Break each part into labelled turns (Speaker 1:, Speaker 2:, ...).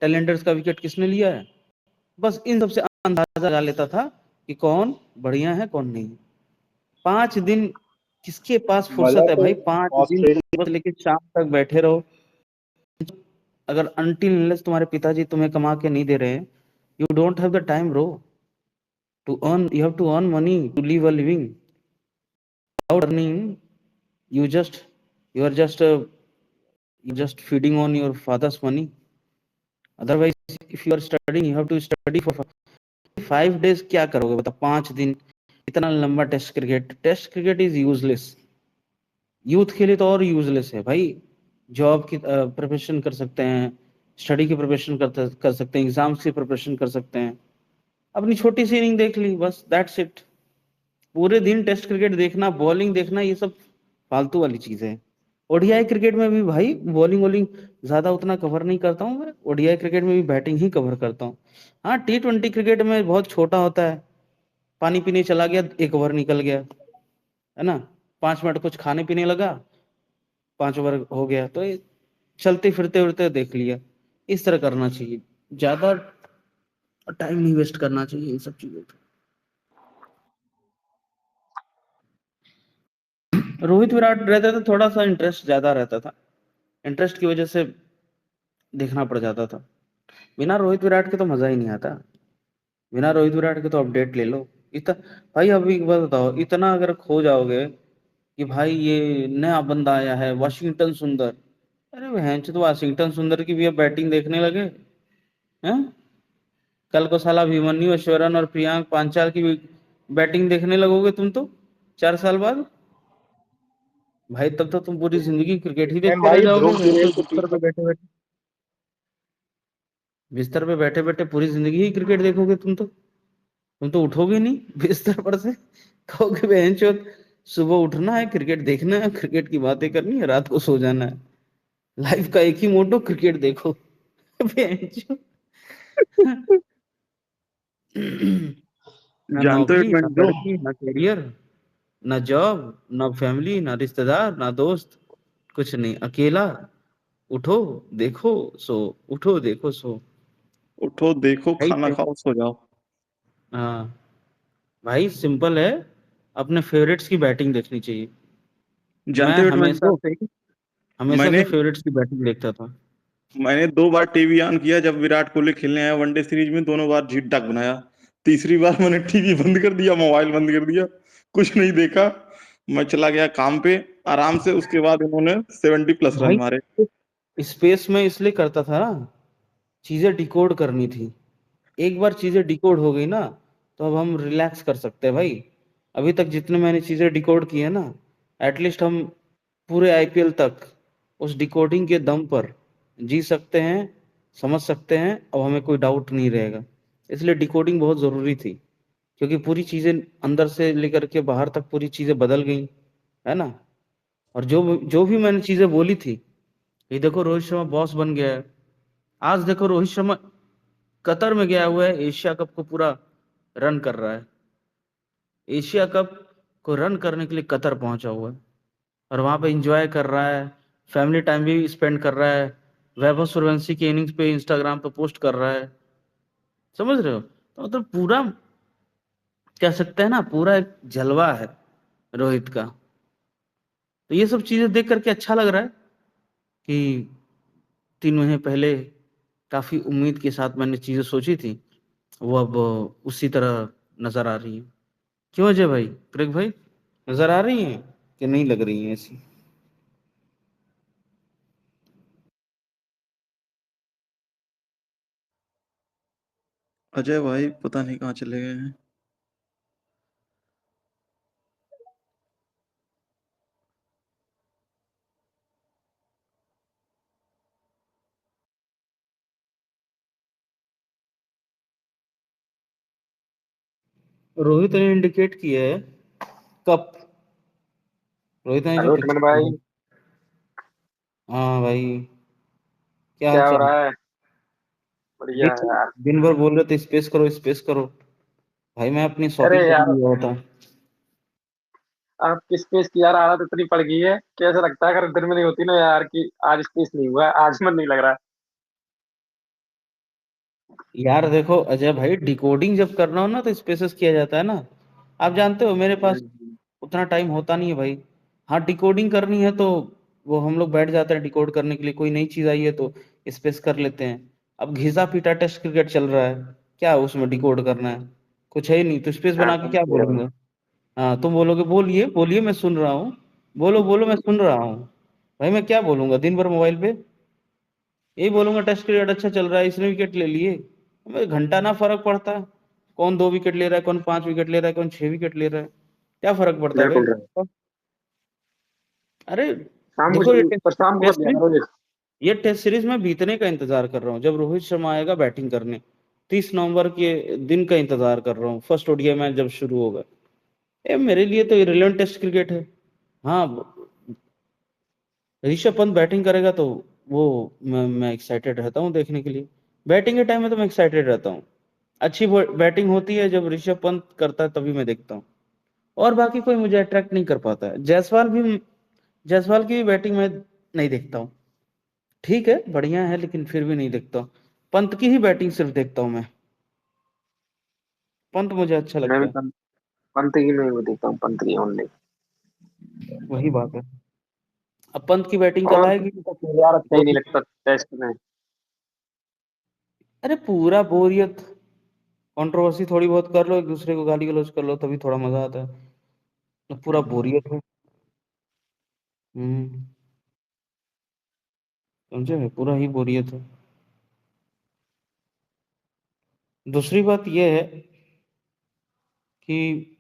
Speaker 1: Tailenders का wicket किसने लिया है, बस इन सबसे अंदाजा लगा लेता था कि कौन बढ़िया है कौन नहीं। 5 दिन किसके पास
Speaker 2: मजा
Speaker 1: फुर्सत है
Speaker 2: तो
Speaker 1: भाई, 5 दिन
Speaker 2: ऑस्ट्रेलिया
Speaker 1: सुबह से लेकर शाम तक बैठे रहो। अगर अनटिल अनलेस तुम्हारे पिताजी तुम्हें कमा के नहीं दे रहे हैं, you don't have the time bro to earn, you have to earn money to live a living. Without earning you just you are just you're just feeding on your father's money. Otherwise if you are studying, you have to study for 5 days। क्या करोगे बता, 5 दिन, इतना लंबा test cricket. Test cricket is useless, youth के लिए तो और यूजलेस है भाई। जॉब की प्रिपरेशन कर सकते हैं, स्टडी की प्रिपरेशन कर सकते हैं, एग्जाम्स की प्रिपरेशन कर सकते हैं। अपनी छोटी सी इनिंग देख ली, बस दैट्स इट। पूरे दिन टेस्ट क्रिकेट देखना, बॉलिंग देखना, ये सब फालतू वाली चीजें हैं। ओडीआई क्रिकेट में भी भाई बॉलिंग वॉलिंग ज्यादा उतना कवर नहीं करता हूँ मैं, ओडीआई क्रिकेट में भी बैटिंग ही कवर करता हूँ। हाँ, T20 क्रिकेट में बहुत छोटा होता है, पानी पीने चला गया, 1 ओवर निकल गया, है ना, 5 मिनट कुछ खाने पीने लगा, 5 ओवर हो गया, तो ये चलते फिरते उड़ते देख लिया। इस तरह करना चाहिए, ज्यादा टाइम नहीं वेस्ट करना चाहिए इन सब चीजों पे। रोहित विराट रहता था, थोड़ा सा इंटरेस्ट ज्यादा रहता था, इंटरेस्ट की वजह से देखना पड़ जाता था। बिना रोहित विराट के तो मजा ही नहीं आता। बिना रोहित विराट के तो अपडेट ले लो। इतना भाई, अभी एक बात बताओ, इतना अगर खो जाओगे कि भाई ये नया बंदा आया है वाशिंगटन सुंदर, अरे बहन तो वाशिंगटन सुंदर की भी अब बैटिंग देखने लगे हैं। कल को साला अभिमन्यु अश्वरन और प्रियांक पांचाल की भी बैटिंग देखने लगोगे तुम तो 4 साल बाद। भाई तब तो तुम पूरी जिंदगी क्रिकेट ही देखते रह
Speaker 2: भाई
Speaker 1: जाओगे,
Speaker 2: ध्रुव
Speaker 1: बहन
Speaker 2: जुरैल के
Speaker 1: बिस्तर पे
Speaker 2: पीछे।
Speaker 1: बैठे बैठे, बिस्तर पे बैठे बैठे पूरी जिंदगी ही क्रिकेट देखोगे तुम तो। तुम तो उठोगे नहीं बिस्तर पर से, कहोगे बहन चोद, सुबह उठना है, क्रिकेट देखना है, क्रिकेट की बातें करनी है, रात को सो जाना है। लाइफ का एक ही मोटो, क्रिकेट देखो बहन चोद। ना
Speaker 2: जानते हो एक
Speaker 1: नौकरी, ना
Speaker 2: मिनट जो
Speaker 1: लड़की, ना करियर, ना जॉब, ना फैमिली, ना रिश्तेदार, ना दोस्त, कुछ नहीं, अकेला। उठो, देखो, सो, उठो, देखो, सो।
Speaker 2: उठो देखो
Speaker 1: भाई
Speaker 2: खाना खाओ सो जाओ।
Speaker 1: हाँ भाई, सिंपल है, अपने फेवरेट्स की बैटिंग देखनी चाहिए। मैं
Speaker 2: जानते हो एक मिनट
Speaker 1: हमेशा
Speaker 2: जो
Speaker 1: से हमेशा
Speaker 2: मैंने
Speaker 1: से फेवरेट्स की बैटिंग देखता था।
Speaker 2: मैंने 2 बार टीवी ऑन किया जब विराट कोहली खेलने आया वनडे सीरीज में, दोनों बार झीट डाक बनाया। तीसरी बार मैंने टीवी बंद कर दिया, मोबाइल बंद कर दिया, कुछ नहीं देखा। मैं चला गया काम पे आराम से। उसके बाद उन्होंने 70+ रन
Speaker 1: भाई
Speaker 2: मारे।
Speaker 1: स्पेस में इसलिए करता था ना, चीजें डिकोड करनी थी। एक बार चीजें डिकोड हो गई ना, तो अब हम रिलैक्स कर सकते हैं भाई। अभी तक जितने मैंने चीजें डिकोड की है ना, एटलीस्ट हम पूरे आईपीएल तक उस डिकोडिंग के दम पर जी सकते हैं, समझ सकते हैं, अब हमें कोई डाउट नहीं रहेगा। इसलिए डिकोडिंग बहुत जरूरी थी, क्योंकि पूरी चीजें अंदर से लेकर के बाहर तक पूरी चीजें बदल गई, है ना। और जो जो भी मैंने चीजें बोली थी, ये देखो रोहित शर्मा बॉस बन गया है। आज देखो रोहित शर्मा कतर में गया हुआ है, एशिया कप को पूरा रन कर रहा है। एशिया कप को रन करने के लिए कतर पहुंचा हुआ है, और वहां पे एंजॉय कर रहा है, फैमिली टाइम भी स्पेंड कर रहा है, वैभव सूर्यवंशी की इनिंग्स पे इंस्टाग्राम पे पोस्ट कर रहा है। समझ रहे हो, तो मतलब पूरा कह सकते हैं ना, पूरा एक जलवा है रोहित का। तो ये सब चीजें देख करके अच्छा लग रहा है कि 3 महीने पहले काफी उम्मीद के साथ मैंने चीजें सोची थी, वो अब उसी तरह नजर आ रही है। क्यों अजय भाई, क्रिक भाई, नजर आ रही हैं कि नहीं लग रही हैं ऐसी?
Speaker 2: अजय भाई पता नहीं कहाँ चले गए हैं।
Speaker 1: रोहित ने इंडिकेट किया है कप, रोहित ने जो
Speaker 3: हेलो
Speaker 1: फिक्स
Speaker 3: टिमन
Speaker 1: किया
Speaker 3: भाई।
Speaker 1: है। हाँ भाई, क्या हाल
Speaker 3: क्या हो
Speaker 1: चाल?
Speaker 3: रहा है? बढ़िया है यार।
Speaker 1: दिन भर बोल रहे थे स्पेस करो स्पेस करो, भाई मैं अपनी
Speaker 3: अरे
Speaker 1: शॉपिंग
Speaker 3: यार,
Speaker 1: करने गया था।
Speaker 3: आपकी स्पेस की यार आदत इतनी पड़ गई है, कैसा लगता है अगर दिन में नहीं होती ना यार कि आज स्पेस नहीं हुआ, आज मन नहीं लग रहा।
Speaker 1: यार देखो अजय भाई, डिकोडिंग जब करना हो ना तो स्पेसेस किया जाता है ना। आप जानते हो मेरे पास
Speaker 3: हम्म,
Speaker 1: उतना टाइम होता नहीं है भाई। हाँ, डिकोडिंग करनी है तो वो हम लोग बैठ जाते हैं डिकोड करने के लिए, कोई नई चीज आई है तो स्पेस कर लेते हैं। अब घिसा पीटा टेस्ट क्रिकेट चल रहा है, क्या उसमें डिकोड करना है? कुछ है ही नहीं, तो स्पेस
Speaker 3: हाँ
Speaker 1: बना के
Speaker 3: समझ
Speaker 1: क्या
Speaker 3: गया भाई।
Speaker 1: बोलूंगा? हाँ, तुम बोलोगे बोलिए बोलिए मैं सुन रहा हूँ। बोलो बोलो मैं सुन रहा हूँ। भाई मैं क्या बोलूंगा दिन भर मोबाइल पे? यही बोलूंगा टेस्ट क्रिकेट अच्छा चल रहा है, इसने विकेट ले लिए। हमें घंटा ना फर्क पड़ता है। कौन 2 विकेट ले रहा है, कौन 5 विकेट ले रहा है, कौन 6 विकेट ले रहा है। क्या फर्क पड़ता है
Speaker 3: बिल्कुल रहे।
Speaker 1: भाई? अरे
Speaker 3: शाम को
Speaker 1: देखो, ये
Speaker 3: पर शाम को
Speaker 1: टेस्ट
Speaker 3: कब
Speaker 1: सीरीज,
Speaker 3: यार?
Speaker 1: ये टेस्ट सीरीज में बीतने का इंतजार कर रहा हूँ, जब रोहित शर्मा आएगा बैटिंग करने। 30 नवंबर के दिन का इंतजार कर रहा हूँ, फर्स्ट ओडीआई मैच जब शुरू होगा। ये मेरे लिए तो इरेलेवेंट टेस्ट क्रिकेट है। हाँ, ऋषभ पंत बैटिंग करेगा तो वो मैं एक्साइटेड रहता हूँ देखने के लिए। बैटिंग के टाइम में तो मैं एक्साइटेड रहता हूँ। अच्छी बैटिंग होती है जब ऋषभ पंत करता है तभी मैं देखता हूँ। और बाकी कोई मुझे अट्रैक्ट नहीं कर पाता है। जायसवाल की भी बैटिंग में नहीं देखता हूँ। ठीक है, बढ़िया है, लेकिन फिर भी नहीं देखता हूँ। पंत की ही बैटिंग सिर्फ देखता हूँ मैं। पंत मुझे अच्छा
Speaker 3: मैं
Speaker 1: लगता
Speaker 3: भी
Speaker 1: है।
Speaker 3: पंत की मैं भी देखता हूँ, पंत की ओनली।
Speaker 1: वही बात है। अब पंत की बैटिंग कल
Speaker 3: और
Speaker 1: आएगी।
Speaker 3: किसी का खेल यार अच्छा ही नहीं लगता टेस्ट में।
Speaker 1: अरे पूरा बोरियत। कंट्रोवर्सी थोड़ी बहुत कर लो, एक दूसरे को गाली गलौज कर लो, तभी थोड़ा मजा आता है। तो पूरा बोरियत है। हम्म। समझे, पूरा ही बोरियत है। दूसरी बात यह है कि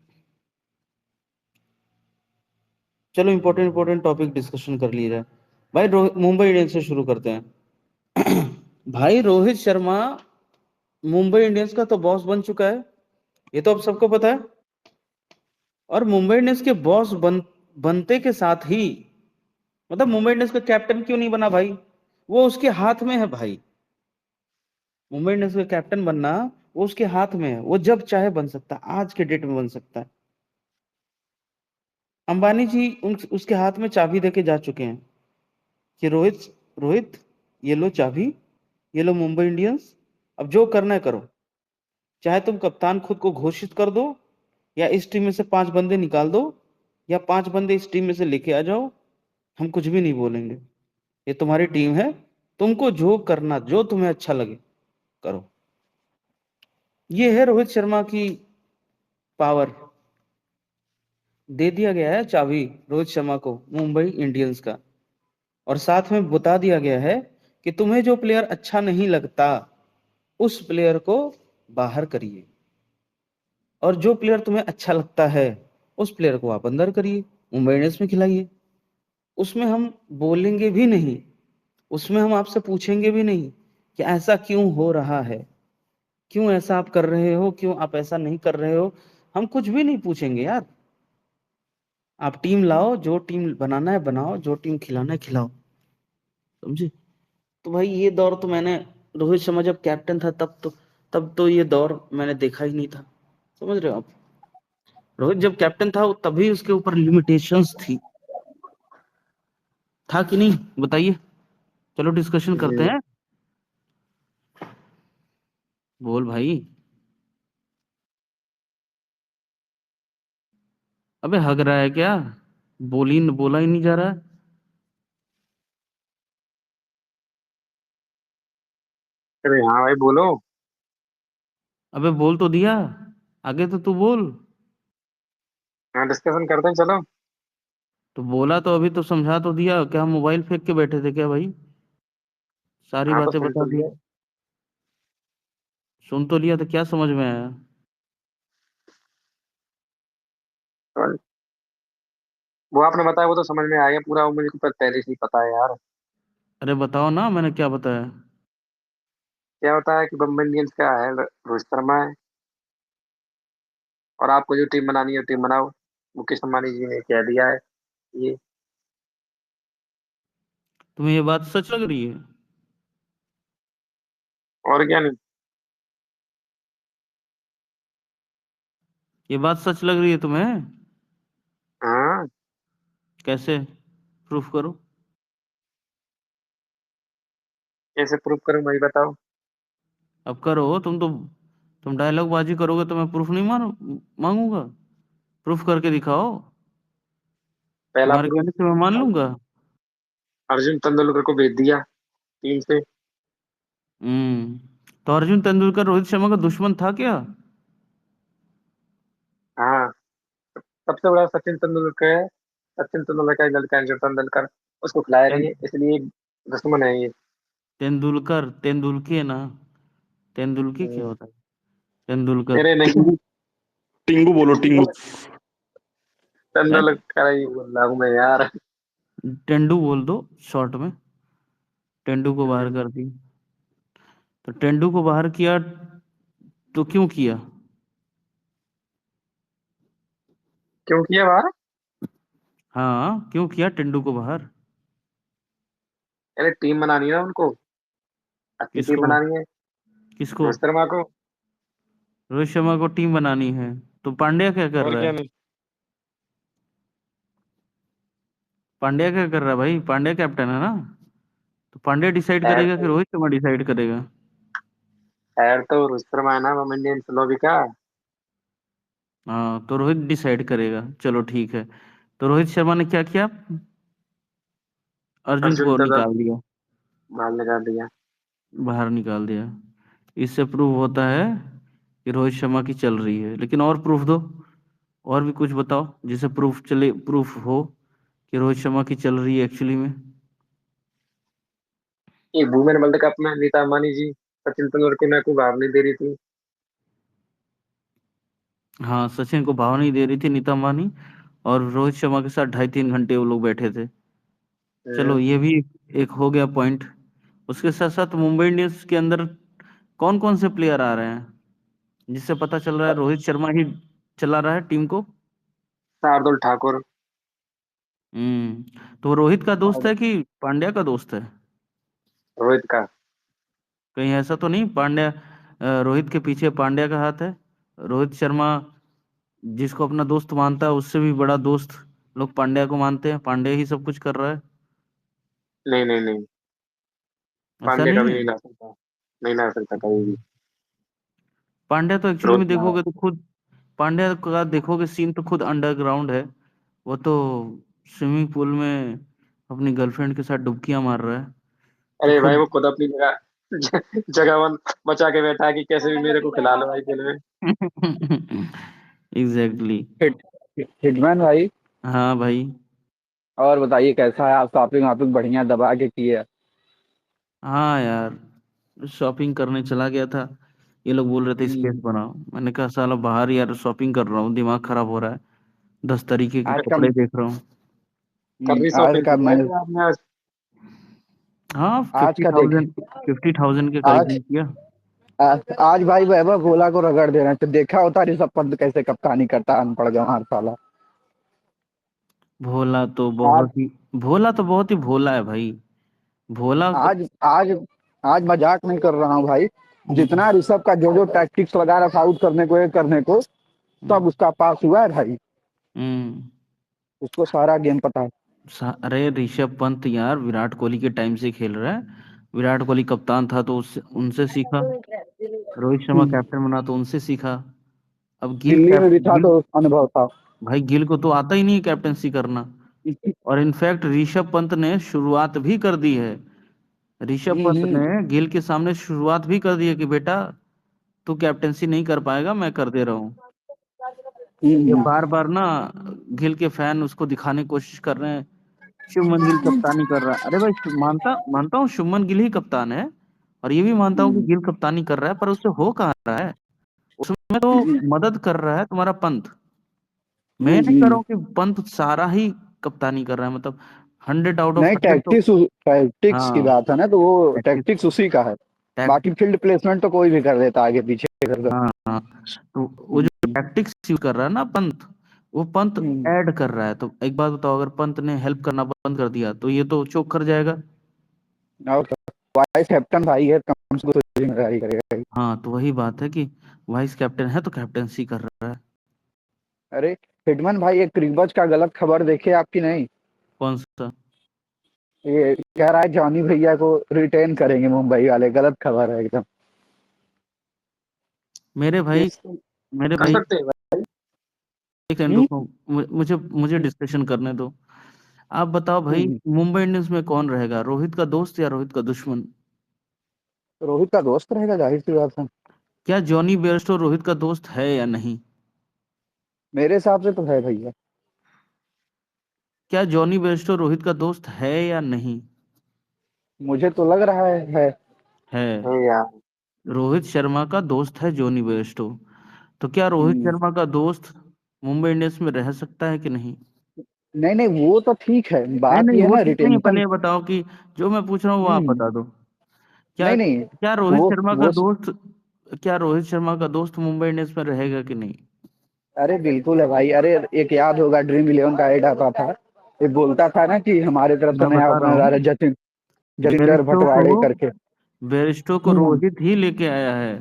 Speaker 1: चलो इंपॉर्टेंट इंपॉर्टेंट टॉपिक डिस्कशन कर लिया जाए। भाई मुंबई इंडियंस से शुरू करते हैं। भाई रोहित शर्मा मुंबई इंडियंस का तो बॉस बन चुका है, ये तो अब सबको पता है। और मुंबई इंडियंस के बनते के साथ ही, मतलब मुंबई इंडियंस का कैप्टन क्यों नहीं बना भाई? वो उसके हाथ में है भाई। मुंबई इंडियंस का कैप्टन बनना वो उसके हाथ में है, वो जब चाहे बन सकता है, आज के डेट में बन सकता है। अंबानी जी उसके हाथ में चाबी देके जा चुके हैं कि रोहित, रोहित ये लो चाबी, ये लो मुंबई इंडियंस, अब जो करना है करो। चाहे तुम कप्तान खुद को घोषित कर दो, या इस टीम में से 5 बंदे निकाल दो, या 5 बंदे इस टीम में से लेके आ जाओ, हम कुछ भी नहीं बोलेंगे। ये तुम्हारी टीम है, तुमको जो करना, जो तुम्हें अच्छा लगे करो। ये है रोहित शर्मा की पावर। दे दिया गया है चाबी रोहित शर्मा को मुंबई इंडियंस का। और साथ में बता दिया गया है कि तुम्हें जो प्लेयर अच्छा नहीं लगता उस प्लेयर को बाहर करिए, और जो प्लेयर तुम्हें अच्छा लगता है उस प्लेयर को आप अंदर करिए, मुंबई इंडियंस में खिलाइए। उसमें हम बोलेंगे भी नहीं, उसमें हम आपसे पूछेंगे भी नहीं कि ऐसा क्यों हो रहा है, क्यों ऐसा आप कर रहे हो, क्यों आप ऐसा नहीं कर रहे हो। हम कुछ भी नहीं पूछेंगे यार। आप टीम लाओ, जो टीम बनाना है बनाओ, जो टीम खिलाना है खिलाओ। समझे? तो भाई ये दौर तो मैंने, रोहित शर्मा जब कैप्टन था तब तो ये दौर मैंने देखा ही नहीं था। समझ रहे हो आप? रोहित जब कैप्टन था तभी उसके ऊपर लिमिटेशंस थी। था कि नहीं बताइए? चलो डिस्कशन करते
Speaker 3: हम्म,
Speaker 1: हैं। बोल भाई। अबे हग रहा है क्या? बोला ही नहीं जा रहा है।
Speaker 3: अरे हाँ भाई बोलो।
Speaker 1: अबे बोल तो दिया, आगे तो तू बोल।
Speaker 3: हाँ डिस्कशन करते हैं चलो।
Speaker 1: तो बोला तो अभी तो समझा तो दिया, क्या हम मोबाइल फेंक के बैठे थे क्या भाई? सारी
Speaker 3: हाँ तो
Speaker 1: बातें
Speaker 3: सुन
Speaker 1: बता
Speaker 3: तो
Speaker 1: दी।
Speaker 3: लिया।
Speaker 1: सुन तो लिया, तो क्या समझ में आया?
Speaker 3: और वो आपने बताया वो तो समझ में आ गया पूरा, वो मुझे को पहले से ही पता है यार।
Speaker 1: अरे बताओ ना, मैंने क्या बताया?
Speaker 3: क्या होता है कि बम्बई इंडियंस का है रोहित शर्मा है, और आपको जो टीम बनानी है टीम बनाओ। मुकेश अंबानी जी ने कह दिया है ये।
Speaker 1: तुम्हें ये बात सच लग रही है?
Speaker 3: और क्या नहीं।
Speaker 1: ये बात सच लग रही है तुम्हें?
Speaker 3: हाँ
Speaker 1: कैसे? प्रूफ करो।
Speaker 3: कैसे प्रूव करूं भाई बताओ।
Speaker 1: अब करो तुम डायलॉग बाजी करोगे तो मैं प्रूफ नहीं मांगूंगा। प्रूफ करके दिखाओ।
Speaker 3: पहला
Speaker 1: तुम्हारे
Speaker 3: प्रूफ,
Speaker 1: कहने से मैं मान लूंगा।
Speaker 3: अर्जुन तेंदुलकर को भेज दिया टीम से।
Speaker 1: तो अर्जुन तेंदुलकर रोहित शर्मा का दुश्मन था क्या?
Speaker 3: हाँ, सबसे बड़ा सचिन तेंदुलकर है। सचिन तेंदुलकर का एक लड़का है जो तेंदुलकर, उसको खिलाया नहीं
Speaker 1: तें-
Speaker 3: है, इसलिए दुश्मन है ये।
Speaker 1: तेंदुलकर तेंदुलके ना। तेंदुलके क्या
Speaker 3: हम्म,
Speaker 1: होता है? तेंदुलकर।
Speaker 3: अरे नहीं,
Speaker 2: टिंगू, टिंगू बोलो टिंगू।
Speaker 1: क्या?
Speaker 3: तेंदुलकर ही बोल रहा हूँ मैं यार।
Speaker 1: टेंडू बोल दो शॉर्ट में। टेंडू को बाहर
Speaker 3: हम्म,
Speaker 1: कर दी। तो टेंडू को बाहर किया तो क्यों किया?
Speaker 3: क्यों किया बाहर?
Speaker 1: हाँ, क्यों किया टेंडू को बाहर?
Speaker 3: अरे टीम बनानी है ना उनको, अच्छी टीम
Speaker 1: किसको?
Speaker 3: बनानी है।
Speaker 1: किसको?
Speaker 3: रोहित शर्मा को।
Speaker 1: रोहित शर्मा को टीम बनानी है तो पांड्या क्या कर
Speaker 3: और
Speaker 1: रहा
Speaker 3: क्या
Speaker 1: है?
Speaker 3: नहीं।
Speaker 1: पांड्या क्या कर रहा है भाई? पांड्या कैप्टन है ना। तो पांड्या डिसाइड
Speaker 3: खैर
Speaker 1: करेगा कि
Speaker 3: तो
Speaker 1: रोहित शर्मा डिसाइड करेगा?
Speaker 3: खैर तो रोहित शर्मा है ना, वो इंडियंस लॉबी का।
Speaker 1: हाँ, तो रोहित डिसाइड करेगा, चलो ठीक है। तो रोहित शर्मा ने क्या किया? अर्जुन
Speaker 3: अर्जुन
Speaker 1: को
Speaker 3: तेंदुलकर
Speaker 1: निकाल दिया।
Speaker 3: बाहर निकाल दिया।
Speaker 1: बाहर निकाल दिया। इससे प्रूव होता है कि रोहित शर्मा की चल रही है, लेकिन और प्रूफ दो। और भी कुछ बताओ जिसे प्रूफ हो कि रोहित शर्मा की चल रही है एक्चुअली में।
Speaker 3: एक वुमेन वर्ल्ड कप में नीता अंबानी जी सचिन तेंदुलकर को बाहर नहीं दे रही थी।
Speaker 1: हाँ, सचिन को भाव नहीं दे रही थी नीता अंबानी। और रोहित शर्मा के साथ 2.5-3 घंटे वो लोग बैठे थे। चलो,
Speaker 3: हम्म,
Speaker 1: ये भी एक हो गया पॉइंट। उसके साथ साथ मुंबई इंडियंस के अंदर कौन कौन से प्लेयर आ रहे हैं जिससे पता चल रहा है रोहित शर्मा ही चला रहा है टीम को?
Speaker 3: शार्दुल ठाकुर।
Speaker 1: तो वो रोहित का दोस्त
Speaker 3: और
Speaker 1: है कि पांड्या का दोस्त है?
Speaker 3: रोहित का।
Speaker 1: कहीं ऐसा तो नहीं पांड्या रोहित के पीछे पांड्या का हाथ है? रोहित शर्मा जिसको अपना दोस्त मानता है उससे भी बड़ा दोस्त लोग पांड्या को मानते हैं, पांड्या ही सब कुछ कर रहा है।
Speaker 3: नहीं नहीं नहीं,
Speaker 1: ऐसा
Speaker 3: पांड्या
Speaker 1: नहीं
Speaker 3: कभी
Speaker 1: है।
Speaker 3: नहीं ला सकता, नहीं ला सकता कभी भी।
Speaker 1: पांड्या तो एक्चुअली
Speaker 3: रोहित
Speaker 1: में
Speaker 3: लाया।
Speaker 1: देखोगे तो खुद पांड्या का देखोगे सीन तो खुद अंडरग्राउंड है। वो तो स्विमिंग पूल में अपनी गर्लफ्रेंड के साथ डुबकियां मार रहा है। तो
Speaker 3: अरे भाई
Speaker 1: खुद
Speaker 3: वो खुद अपनी जगह जगह बचा के बैठा है कि कैसे भी मेरे को खिला लो आईपीएल में।
Speaker 1: एग्जैक्टली।
Speaker 4: हिट हिटमैन भाई,
Speaker 1: हाँ भाई।
Speaker 4: और बताइए कैसा है? आप शॉपिंग वॉपिंग बढ़िया दबा के किए?
Speaker 1: हाँ यार, शॉपिंग करने चला गया था। ये लोग बोल रहे थे स्पेस
Speaker 4: हम्म,
Speaker 1: बनाओ, मैंने कहा साला बाहर यार शॉपिंग कर रहा हूँ, दिमाग खराब हो रहा है। 10 तरीके के
Speaker 4: आज का
Speaker 1: कपड़े देख रहा हूँ।
Speaker 3: कर्री
Speaker 4: आज
Speaker 3: शॉपिंग
Speaker 4: का
Speaker 3: की है
Speaker 4: मैं
Speaker 3: क्या आपने आज?
Speaker 1: हाँ,
Speaker 4: आज
Speaker 1: फिफ्टी
Speaker 4: का देख
Speaker 1: थाउजेंड 50,000 के करीब
Speaker 4: आज
Speaker 1: में किया।
Speaker 4: आज भाई वैभव गोला को रगड़ देना तो देखा होता ऋषभ पंत कैसे कप्तानी करता, अनपढ़ गंवार साला।
Speaker 1: भोला तो
Speaker 4: आज
Speaker 1: बहुत ही भोला तो बहुत ही भोला है भाई। भोला कब।
Speaker 4: आज आज आज मजाक नहीं कर रहा हूँ भाई।
Speaker 1: हम्म,
Speaker 4: जितना ऋषभ का जो जो टैक्टिक्स लगा रखा आउट करने को, ये करने को,
Speaker 1: हम्म,
Speaker 4: सब उसका पास हुआ है भाई।
Speaker 1: हम्म।
Speaker 4: उसको सारा गेम पता है।
Speaker 1: अरे ऋषभ पंत यार विराट कोहली के टाइम से खेल रहा है। विराट कोहली कप्तान था तो उससे उनसे सीखा। रोहित शर्मा
Speaker 4: हम्म,
Speaker 1: कैप्टन बना तो उनसे सीखा। अब
Speaker 4: दिल्ली में भी था तो अनुभव था।
Speaker 1: भाई गिल को तो आता ही नहीं कैप्टनसी करना। और इनफैक्ट ऋषभ पंत ने शुरुआत भी कर दी है। ऋषभ पंत
Speaker 4: हम्म,
Speaker 1: ने गिल के सामने शुरुआत भी कर दी है कि बेटा तू कैप्टनसी नहीं कर पाएगा, मैं कर दे रहा हूँ। ये
Speaker 4: हम्म,
Speaker 1: बार बार ना गिल के फैन उसको दिखाने की कोशिश कर रहे हैं शुभमन गिल कप्तानी कर रहा है। अरे भाई, मानता मानता हूँ शुभमन गिल ही कप्तान है। और ये भी मानता हूँ कि
Speaker 4: हम्म,
Speaker 1: गिल कप्तानी कर रहा है, पर उससे हो कहाँ रहा है। उसमें तो मदद कर रहा है तुम्हारा पंत। मैं
Speaker 4: हम्म,
Speaker 1: नहीं कर रहा हूँ कि पंत सारा ही कप्तानी कर रहा है, मतलब 100 आउट ऑफ
Speaker 4: नहीं
Speaker 1: 100 तो।
Speaker 4: टैक्टिक्स की
Speaker 1: हाँ,
Speaker 4: बात है ना, तो वो
Speaker 1: टैक्टिक्स।
Speaker 4: टैक्टिक्स उसी का है। बाकी
Speaker 1: टैक्टिक्स।
Speaker 4: फील्ड प्लेसमेंट तो कोई भी कर देता आगे पीछे कर दो।
Speaker 1: हाँ, हाँ। तो वो जो टैक्टिक्स यूज कर रहा है ना पंत, वो पंत
Speaker 4: हम्म,
Speaker 1: ऐड कर रहा है। तो एक बात बताओ, अगर पंत ने हेल्प करना बंद कर दिया तो ये तो चोक कर जाएगा।
Speaker 4: और वाइस कैप्टन भाई है, कम से कम तो जिम्मेदारी करेगा ही।
Speaker 1: हाँ, तो वही बात है कि वाइस कैप्टन है तो कैप्टनसी कर रहा है।
Speaker 4: अरे हिटमैन भाई, एक क्रिकबज का गलत खबर देखे आपकी नहीं?
Speaker 1: कौन सा?
Speaker 4: ये कह रहा है जॉनी भैया को रिटेन करेंगे मुंबई वाले, गलत खबर है एकदम।
Speaker 1: मेरे भाई
Speaker 3: इसको
Speaker 1: मेरे
Speaker 3: कर
Speaker 1: भाई
Speaker 3: सकते हैं भाई।
Speaker 1: एक सेकंड रुको, मुझे मुझे डिस्कशन करने दो। आप बताओ भाई,
Speaker 4: हम्म,
Speaker 1: मुंबई इंडियंस में कौन रहेगा, रोहित का दोस्त या रोहित का दुश्मन?
Speaker 4: रोहित का दोस्त रहेगा, जाहिर सी बात है।
Speaker 1: क्या जॉनी बेयरस्टो रोहित का दोस्त है या नहीं?
Speaker 4: मेरे हिसाब से तो है भैया।
Speaker 1: क्या जॉनी बेयरस्टो रोहित का दोस्त है या नहीं?
Speaker 4: मुझे तो लग रहा है।
Speaker 1: है।
Speaker 3: है यार।
Speaker 1: रोहित शर्मा का दोस्त है जॉनी बेयरस्टो। तो क्या रोहित
Speaker 4: हम्म,
Speaker 1: शर्मा का दोस्त मुंबई इंडियंस में रह सकता है कि नहीं?
Speaker 4: नहीं नहीं, वो तो ठीक है,
Speaker 1: नहीं
Speaker 4: बात
Speaker 1: नहीं,
Speaker 4: ये है
Speaker 1: वो
Speaker 4: ना
Speaker 1: ठीक नहीं है, पहले
Speaker 4: रिटेंशन।
Speaker 1: ये बताओ कि जो मैं पूछ रहा हूँ वो आप
Speaker 4: हम्म,
Speaker 1: बता दो। क्या
Speaker 4: नहीं नहीं,
Speaker 1: क्या रोहित
Speaker 4: वो
Speaker 1: शर्मा का
Speaker 4: वो
Speaker 1: दोस्त क्या रोहित शर्मा का दोस्त मुंबई इंडियंस में रहेगा कि नहीं?
Speaker 4: अरे बिल्कुल है भाई। अरे एक याद होगा, ड्रीम इलेवन का ऐड आता था, ये बोलता था ना कि हमारे तरफ से
Speaker 1: मैं
Speaker 4: नया
Speaker 1: बता रहा
Speaker 4: ओपनर आ रहा
Speaker 1: हूँ,
Speaker 4: है, जतिंदर
Speaker 1: बेयरस्टो को
Speaker 4: भटवाड़े करके।
Speaker 1: बेयरस्टो को
Speaker 4: हम्म
Speaker 1: रोहित ही लेके आया है।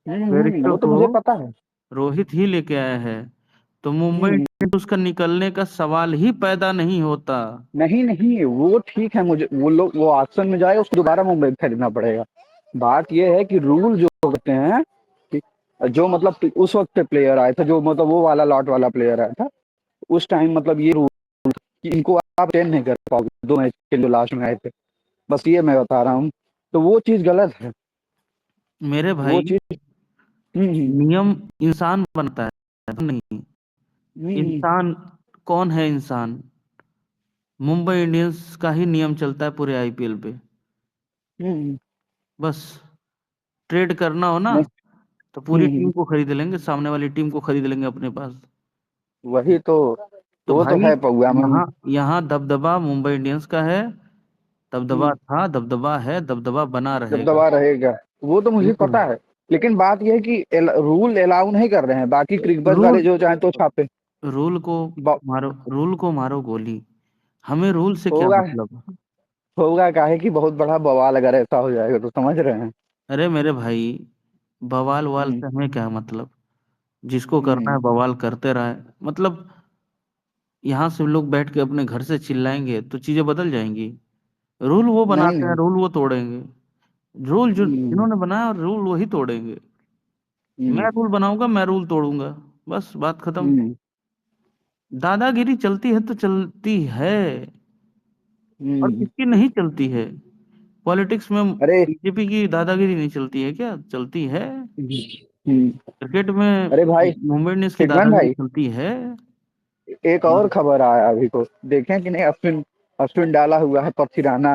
Speaker 1: बेयरस्टो
Speaker 4: वो तो
Speaker 1: को
Speaker 4: मुझे पता है।
Speaker 1: रोहित ही लेके आया है। तो मुंबई
Speaker 4: हम्म,
Speaker 1: इंडियंस उसका निकलने का सवाल ही पैदा नहीं होता।
Speaker 4: नहीं नहीं, वो ठीक है, मुझे वो लोग वो ऑक्शन में जाए, उसको दोबारा मुंबई खरीदना पड़ेगा। बात ये है कि रूल जो होते हैं कि जो मतलब उस वक्त पे प्लेयर आए थे, जो मतलब वो वाला लॉट वाला प्लेयर आया था उस टाइम, मतलब ये रूल कि इनको आप रिटेन नहीं कर पाओगे 2 मैच के लिए लास्ट में आए थे। बस ये मैं बता रहा हूँ। तो वो चीज गलत है।
Speaker 1: मेरे
Speaker 4: वो
Speaker 1: भाई,
Speaker 4: चीज। हम्म
Speaker 1: नियम इंसान बनता है, नहीं।
Speaker 4: हम्म
Speaker 1: इंसान कौन है इंसान? मुंबई इंडियंस का ही नियम चलता है पूरे आईपीएल पे।
Speaker 4: हम्म,
Speaker 1: बस ट्रेड करना हो ना,
Speaker 4: नहीं,
Speaker 1: तो पूरी टीम
Speaker 4: हम्म,
Speaker 1: को खरीद लेंगे, सामने वाली टीम को खरीद लेंगे अपने पास।
Speaker 4: वही तो।
Speaker 1: तो
Speaker 4: वो तो
Speaker 1: भाई,
Speaker 4: है पौआ में।
Speaker 1: यहाँ यहाँ दबदबा मुंबई इंडियंस का है। दबदबा
Speaker 4: हम्म,
Speaker 1: था, दबदबा है, दबदबा बना
Speaker 4: जब
Speaker 1: रहेगा।
Speaker 4: दबा रहेगा, वो तो
Speaker 1: ये
Speaker 4: मुझे
Speaker 1: तो
Speaker 4: पता है। लेकिन बात यह है कि रूल अलाउ नहीं कर रहे हैं, बाकी क्रिकबज वाले
Speaker 1: रूल
Speaker 4: जो चाहे तो छापे।
Speaker 1: रूल को
Speaker 4: ब-
Speaker 1: रूल को मारो गोली। हमें रूल से क्या
Speaker 4: होगा
Speaker 1: मतलब?
Speaker 4: होगा काहे कि बहुत बड़ा बवाल अगर ऐसा हो जाएगा तो, समझ रहे हैं।
Speaker 1: अरे मेरे भाई, बवाल वाल
Speaker 4: हम्म
Speaker 1: से हमें क्या मतलब? जिसको करना है
Speaker 4: हम्म,
Speaker 1: बवाल करते रहे। मतलब यहाँ से लोग बैठ के अपने घर से चिल्लाएंगे तो चीजें बदल जाएंगी? रूल वो
Speaker 4: नहीं
Speaker 1: बनाते हैं,
Speaker 4: नहीं।
Speaker 1: रूल वो तोड़ेंगे। रूल जो
Speaker 4: हम्म
Speaker 1: जिन्होंने बनाया, रूल वही तोड़ेंगे। मैं
Speaker 4: हम्म
Speaker 1: रूल बनाऊंगा, मैं रूल तोड़ूंगा, बस बात खत्म।
Speaker 4: हम्म
Speaker 1: दादागिरी चलती है तो चलती है, और
Speaker 4: हम्म।
Speaker 1: किसकी नहीं चलती है? पॉलिटिक्स में
Speaker 4: अरे
Speaker 1: बीजेपी की दादागिरी नहीं चलती है क्या? चलती है।
Speaker 4: हम्म,
Speaker 1: क्रिकेट में
Speaker 4: अरे भाई,
Speaker 1: मुंबई इंडियंस की
Speaker 4: हिटमैन
Speaker 1: दादागिरी
Speaker 4: भाई,
Speaker 1: चलती है।
Speaker 4: एक और खबर आया अभी को, देखें कि नहीं? अश्विन अश्विन डाला हुआ है पथिराना।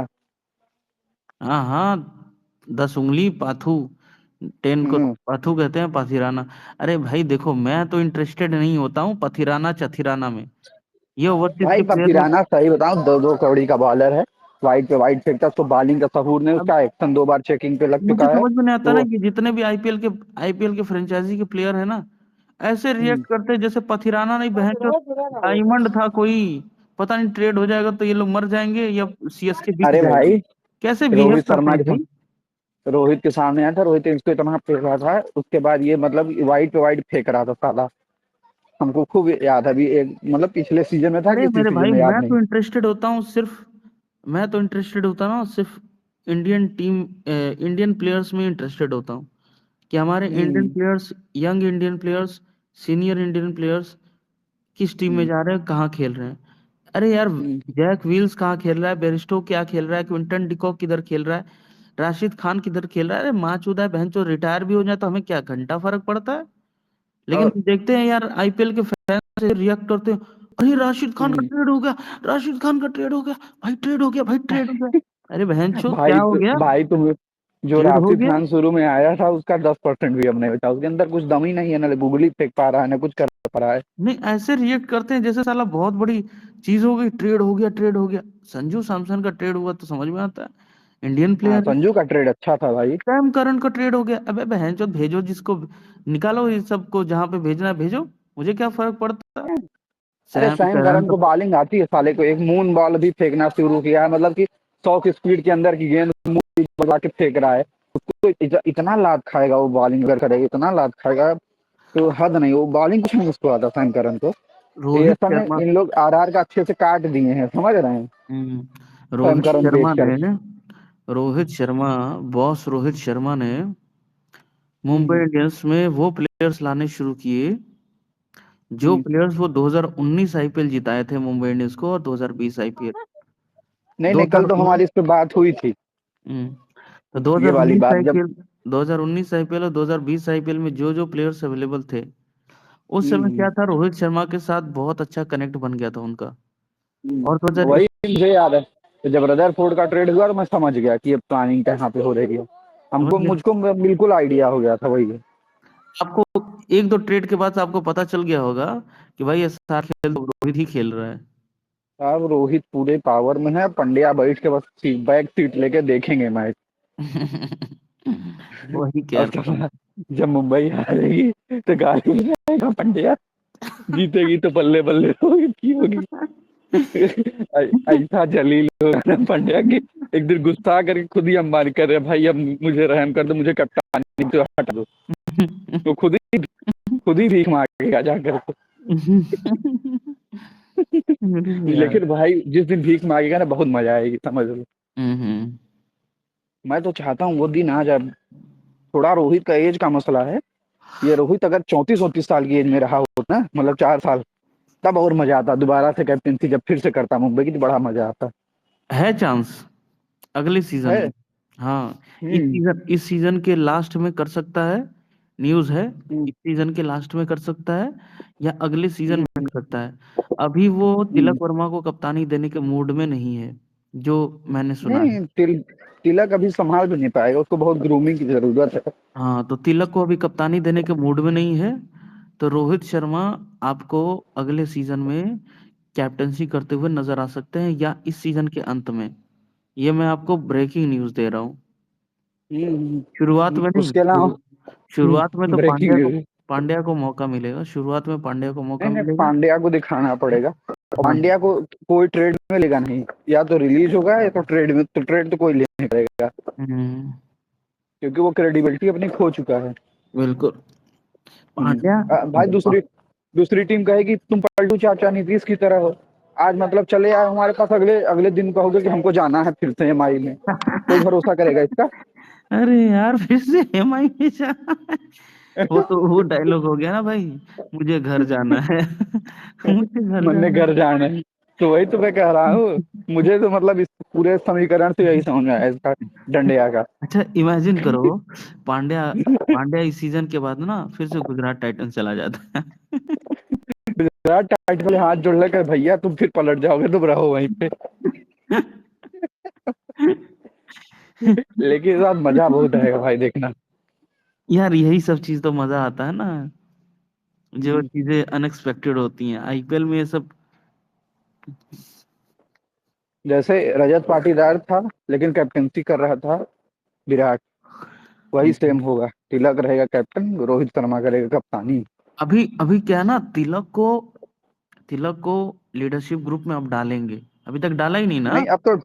Speaker 1: हाँ हाँ, 10 उंगली पाथू, 10 को
Speaker 4: हम्म,
Speaker 1: पाथू कहते हैं, पाथिराना। अरे भाई देखो, मैं तो इंटरेस्टेड नहीं होता हूँ पथिराना चथिराना में। ये ओवरसीज
Speaker 4: भाई
Speaker 1: के प्लेयर हैं।
Speaker 4: पथिराना सही बताऊं, 2-2 कौड़ी का बॉलर है। वाइड पे वाइड फेंकता, उसको बॉलिंग का सहूर नहीं,
Speaker 1: अब
Speaker 4: उसका एक्शन 2 बार चेकिंग पे लग
Speaker 1: मुझे
Speaker 4: चुका है।
Speaker 1: समझ में नहीं आता ना
Speaker 4: तो
Speaker 1: कि जितने भी आईपीएल के फ्रेंचाइजी के प्लेयर है ना, ऐसे
Speaker 4: हम्म,
Speaker 1: रिएक्ट करते हैं जैसे पथिराना नहीं बहन चो डायमंड था कोई। पता नहीं ट्रेड हो जाएगा तो ये लोग मर जाएंगे या सीएसके बिक
Speaker 4: अरे
Speaker 1: जाएगी।
Speaker 4: भाई,
Speaker 1: कैसे बिहेव
Speaker 4: रोहित
Speaker 1: करते
Speaker 4: शर्मा
Speaker 1: हैं
Speaker 4: के
Speaker 1: भाई?
Speaker 4: रोहित के सामने आया था, रोहित ने इसको इतना फेंका था, उसके बाद ये मतलब वाइड पे वाइड फेंक रहा था साला। हमको खूब याद है, अभी एक मतलब पिछले सीजन में था,
Speaker 1: अरे
Speaker 4: किसी
Speaker 1: मेरे
Speaker 4: सीजन
Speaker 1: भाई,
Speaker 4: में याद नहीं।
Speaker 1: मैं तो इंटरेस्टेड होता ना सिर्फ इंडियन प्लेयर्स में इंटरेस्टेड होता हूँ, कि हमारे Indian
Speaker 4: hmm
Speaker 1: players, young Indian players, senior Indian players किस टीम में
Speaker 4: हम्म
Speaker 1: जा रहे हैं, कहाँ खेल रहे हैं। अरे यार,
Speaker 4: हम्म।
Speaker 1: जैक विल्स कहाँ खेल रहा है, बेरिस्टो क्या खेल रहा है, क्विंटन डिकॉक किधर खेल रहा है, राशिद खान किधर खेल रहा है। अरे माँ चूदा है बहन चो, रिटायर भी हो जाए तो हमें क्या घंटा फर्क पड़ता है? लेकिन
Speaker 4: और
Speaker 1: हम देखते हैं यार, आईपीएल के फैंस से रिएक्ट करते हैं। अरे राशिद खान का
Speaker 4: हम्म,
Speaker 1: ट्रेड हो गया, राशिद खान का ट्रेड हो गया, भाई ट्रेड हो गया, भाई ट्रेड हो गया। अरे बहन चो, क्या हो गया?
Speaker 4: भाई तुम, जो
Speaker 1: ट्रेड हो
Speaker 4: राशिद
Speaker 1: गया।
Speaker 4: खान शुरू में आया था उसका 10% भी हमने बचा, उसके अंदर कुछ दम ही नहीं है, ना गूगली फेंक पा रहा है, ना कुछ कर पा रहा है।
Speaker 1: नहीं, ऐसे रिएक्ट करते हैं जैसे साला बहुत बड़ी चीज हो गई, ट्रेड हो गया, ट्रेड हो गया। संजू सैमसन का ट्रेड हुआ तो समझ में आता है, इंडियन
Speaker 4: हाँ,
Speaker 1: प्लेयर है।
Speaker 4: संजू का ट्रेड अच्छा था भाई।
Speaker 1: सैम करन का ट्रेड हो गया, अबे बहन चो भेजो जिसको, निकालो इस सबको, जहां पे भेजना है भेजो, मुझे क्या फर्क पड़ता है?
Speaker 4: अरे
Speaker 1: सैम
Speaker 4: सैम
Speaker 1: करन
Speaker 4: करन
Speaker 1: का
Speaker 4: को बॉलिंग आती है साले को, एक मून बॉल भी फेंकना शुरू किया है, मतलब कि 100 की स्पीड के अंदर की गेंद मून बजा के फेंक रहा है। उसको इतना लात खाएगा वो, बॉलिंग अगर करेगा इतना लात खाएगा तो हद नहीं, वो बॉलिंग कुछ नहीं उसको आता सैम करन को। ये
Speaker 1: रोहित
Speaker 4: असल में
Speaker 1: शर्मा।
Speaker 4: इन लोग आरआर का अच्छे से काट दिए हैं, समझ रहे हैं, सैम
Speaker 1: रोहित
Speaker 4: करन
Speaker 1: शर्मा
Speaker 4: बेच
Speaker 1: ने
Speaker 4: करके।
Speaker 1: रोहित शर्मा बॉस रोहित शर्मा ने मुंबई इंडियंस में वो प्लेयर्स लाने शुरू किए जो प्लेयर्स वो 2019 आईपीएल जिताए थे मुंबई इंडियंस को, और 2020 आईपीएल।
Speaker 4: नहीं, कल तो
Speaker 1: 2019
Speaker 4: हमारी इस पे बात हुई थी,
Speaker 1: तो
Speaker 4: ये वाली
Speaker 1: 2019
Speaker 4: बात जब
Speaker 1: आईपीएल 2019 आईपीएल और 2020 आईपीएल में जो जो प्लेयर्स अवेलेबल थे, उस समय क्या था, रोहित शर्मा के साथ बहुत अच्छा कनेक्ट बन गया था उनका। और 2000
Speaker 4: वही मुझे याद है, तो जब रदरफोर्ड का ट्रेड हुआ तो मैं समझ गया कि ये प्लानिंग कहाँ पे हो रही है। मुझको बिल्कुल आइडिया हो गया था वही है।
Speaker 1: आपको एक दो ट्रेड के बाद आपको पता चल गया होगा कि भाई ये सारा खेल तो रोहित ही खेल रहा है।
Speaker 4: अब रोहित पूरे पावर में है, पंड्या बैठ के बस बैक सीट लेके देखेंगे मैच।
Speaker 1: वही कह
Speaker 4: अब
Speaker 1: रहा हूँ।
Speaker 4: तो जब मुंबई हारेगी तो गाली बजाएगा पंड्या, जीतेगी तो बल्ले बल्ले रोहित की होगी। ऐसा जलील होगा ना पंड्या की, एक दिन गुस्सा करके खुद ही अंबानी कर रहे भाई अब मुझे रहम कर दो, मुझे कप्तानी तो हटा दो। तो खुद ही भीख मांगेगा जाकर के।
Speaker 1: यार।
Speaker 4: लेकिन भाई जिस दिन भीख मांगेगा ना बहुत मजा आएगी, समझ लो।
Speaker 1: हम्म।
Speaker 4: मैं तो चाहता हूँ वो दिन आ जाए। थोड़ा रोहित का एज का मसला है, ये रोहित अगर 34-34 साल की एज में रहा होता ना, मतलब 4 साल, तब और मजा आता। दोबारा से कैप्टनसी जब फिर से करता मुंबई की तो बड़ा मजा आता
Speaker 1: है चांस अगले सीजन में।
Speaker 4: है।
Speaker 1: हाँ,
Speaker 4: हम्म
Speaker 1: इस सीजन के लास्ट में कर सकता है। न्यूज़ है,
Speaker 4: हम्म
Speaker 1: इस सीजन के लास्ट में कर सकता है या अगले सीजन में
Speaker 4: हम्म
Speaker 1: कर सकता है। अभी वो
Speaker 4: हम्म।
Speaker 1: तिलक वर्मा को कप्तानी देने के मूड में नहीं है, जो मैंने सुना है।
Speaker 4: नहीं, तिलक अभी संभाल भी नहीं पाएगा, उसको बहुत ग्रूमिंग की जरूरत है।
Speaker 1: हाँ, तो तिलक को अभी कप्तानी देने के मूड में नहीं है। तो रोहित शर्मा आपको अगले सीजन में कैप्टनसी करते हुए नजर आ सकते हैं, या इस सीजन के अंत में। ये मैं आपको ब्रेकिंग न्यूज़ दे रहा हूँ। शुरुआत में नहीं,
Speaker 4: उसके अलावा
Speaker 1: शुरुआत में तो
Speaker 4: ब्रेकिंग न्यूज।
Speaker 1: पांड्या को मौका मिलेगा, शुरुआत में पांड्या को मौका
Speaker 4: नहीं नहीं,
Speaker 1: मिलेगा।
Speaker 4: पांड्या को दिखाना पड़ेगा। और
Speaker 1: हाँ।
Speaker 4: पांड्या को कोई ट्रेड में लेगा नहीं, या तो रिलीज होगा या तो ट्रेड में, तो ट्रेड तो कोई ले नहीं पड़ेगा
Speaker 1: हम्म,
Speaker 4: क्योंकि वो क्रेडिबिलिटी अपनी खो चुका है।
Speaker 1: बिल्कुल। पांड्या।
Speaker 4: भाई दूसरी दूसरी टीम कहेगी तुम पलटू चाचा नीतीश की तरह हो, आज मतलब चले आए हमारे पास, अगले अगले दिन कहोगे कि हमको जाना है फिर से एमआई में। कोई भरोसा करेगा इसका?
Speaker 1: अरे यार, फिर से एमआई में जा। वो डायलॉग हो गया ना भाई, मुझे घर जाना है। मुझे घर
Speaker 4: मन ने
Speaker 1: जाना
Speaker 4: घर जाना है, तो वही तो मैं कह रहा हूँ। मुझे तो मतलब इस पूरे समीकरण से यही समझ में आया इसका, डंडिया का।
Speaker 1: अच्छा, इमेजिन करो, पांड्या पांड्या इस सीजन के बाद ना फिर से गुजरात टाइटंस चला जाता है।
Speaker 4: गुजरात टाइटंस वाले हाथ जोड़ लेकर भैया तुम फिर पलट जाओगे, तुम रहो वहीं पे। लेकिन इस बार मजा बहुत आएगा भाई, देखना।
Speaker 1: यार, यही सब चीज तो मजा आता है ना, जो
Speaker 4: हम्म,
Speaker 1: चीजें अनएक्सपेक्टेड होती हैं आईपीएल में, ये सब।
Speaker 4: जैसे रजत पाटीदार था लेकिन कैप्टनसी कर रहा था विराट, वही सेम होगा। तिलक रहेगा कैप्टन, रोहित शर्मा करेगा कप्तानी।
Speaker 1: अभी अभी क्या है ना, तिलक को लीडरशिप ग्रुप में अब डालेंगे, अभी तक डाला ही नहीं ना।
Speaker 4: नहीं, अब तो